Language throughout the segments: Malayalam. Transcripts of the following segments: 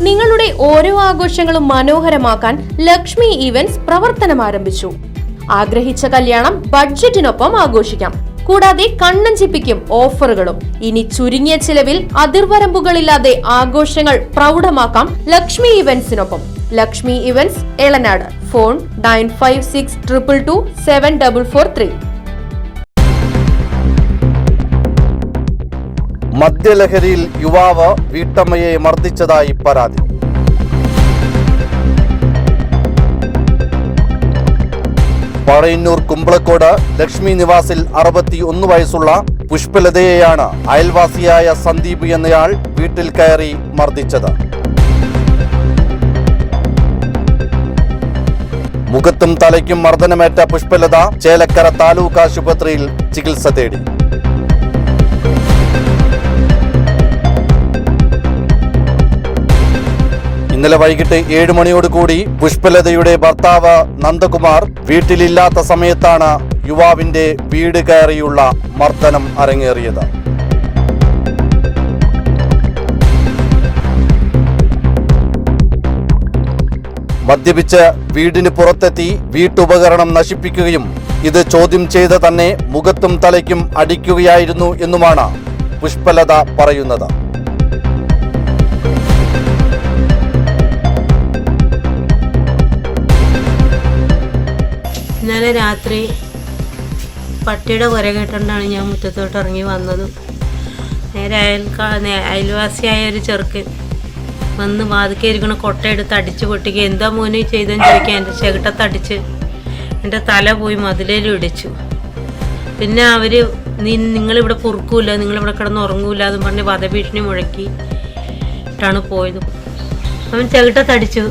നിങ്ങളുടെ ഓരോ ആഘോഷങ്ങളും മനോഹരമാക്കാൻ ലക്ഷ്മി ഇവന്റ്സ് പ്രവർത്തനം ആരംഭിച്ചു. ആഗ്രഹിച്ച കല്യാണം ബഡ്ജറ്റിനൊപ്പം ആഘോഷിക്കാം. കൂടാതെ കണ്ണഞ്ചിപ്പിക്കും ഓഫറുകളും. ഇനി ചുരുങ്ങിയ ചിലവിൽ അതിർവരമ്പുകളില്ലാതെ ആഘോഷങ്ങൾ പ്രൗഢമാക്കാം ലക്ഷ്മി ഇവന്റ്സിനൊപ്പം. ലക്ഷ്മി ഇവന്റ്സ് എളനാട്. ഫോൺ 9562227443. മദ്യലഹരിയിൽ യുവാവ് വീട്ടമ്മയെ മർദ്ദിച്ചതായി പരാതി. പഴയന്നൂർ കുമ്പളക്കോട് ലക്ഷ്മി നിവാസിൽ 61 വയസ്സുള്ള പുഷ്പലതയെയാണ് അയൽവാസിയായ സന്ദീപ് എന്നയാൾ വീട്ടിൽ കയറി മർദ്ദിച്ചത്. മുഖത്തും തലയ്ക്കും മർദ്ദനമേറ്റ പുഷ്പലത ചേലക്കര താലൂക്ക് ആശുപത്രിയിൽ ചികിത്സ തേടി. ഇന്നലെ വൈകിട്ട് 7 മണിയോടുകൂടി പുഷ്പലതയുടെ ഭർത്താവ് നന്ദകുമാർ വീട്ടിലില്ലാത്ത സമയത്താണ് യുവാവിന്റെ വീട് കയറിയുള്ള മർദ്ദനം അരങ്ങേറിയത്. മദ്യപിച്ച് വീടിന് പുറത്തെത്തി വീട്ടുപകരണം നശിപ്പിക്കുകയും ഇത് ചോദ്യം ചെയ്ത് തന്നെ മുഖത്തും തലയ്ക്കും അടിക്കുകയായിരുന്നു എന്നുമാണ് പുഷ്പലത പറയുന്നത്. ഇന്നലെ രാത്രി പട്ടിയുടെ കുര കേട്ടുകൊണ്ടാണ് ഞാൻ മുറ്റത്തോട്ട് ഇറങ്ങി വന്നത്. നേരെ അയൽവാസിയായ ഒരു ചെറുക്കൻ വന്ന് വാതിക്കയിരിക്കണ കൊട്ടയെടുത്ത് അടിച്ചു പൊട്ടിക്കുക. എന്താ മോനെ ചെയ്തെന്ന് ചോദിക്കാൻ എൻ്റെ ചെകിട്ടത്തടിച്ച് എൻ്റെ തല പോയി മതിലേലും ഇടിച്ചു. പിന്നെ അവർ നിങ്ങളിവിടെ പൊറുക്കൂല, നിങ്ങളിവിടെ കിടന്ന് ഉറങ്ങൂല എന്നും പറഞ്ഞ് വധഭീഷണി മുഴക്കിയിട്ടാണ് പോയത്. അവൻ ചെകിട്ടത്തടിച്ചു.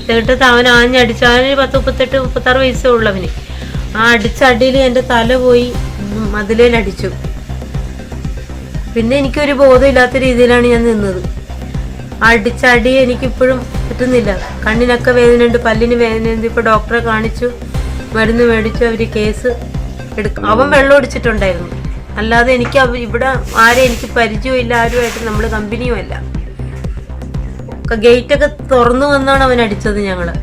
ചെകിട്ടത്ത് അവൻ ആഞ്ഞടിച്ചു. അവന് 10-38-36 വയസ്സേ ഉള്ളവന്. ആ അടിച്ചടിയിൽ എൻ്റെ തല പോയി മതിലേലടിച്ചു. പിന്നെ എനിക്കൊരു ബോധമില്ലാത്ത രീതിയിലാണ് ഞാൻ നിന്നത്. അടിച്ചടി എനിക്കിപ്പോഴും പറ്റുന്നില്ല. കണ്ണിനൊക്കെ വേദനയുണ്ട്, പല്ലിന് വേദനയുണ്ട്. ഇപ്പോൾ ഡോക്ടറെ കാണിച്ചു, മരുന്ന് മേടിച്ചു. അവർ കേസ് എടുക്കും. അവൻ വെള്ളം ഒടിച്ചിട്ടുണ്ടായിരുന്നു. അല്ലാതെ എനിക്ക് ഇവിടെ ആരും എനിക്ക് പരിചയമില്ല, ആരുമായിട്ട് നമ്മൾ കമ്പനിയുമല്ല. ഗേറ്റൊക്കെ തുറന്നു വന്നാണ് അവൻ അടിച്ചത് ഞങ്ങള്.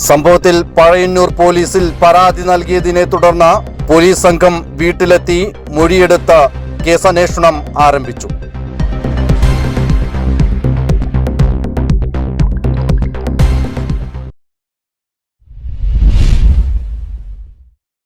സംഭവത്തിൽ പഴയന്നൂർ പോലീസിൽ പരാതി നൽകിയതിനെ തുടർന്ന് പോലീസ് സംഘം വീട്ടിലെത്തി മൊഴിയെടുത്ത് കേസന്വേഷണം ആരംഭിച്ചു.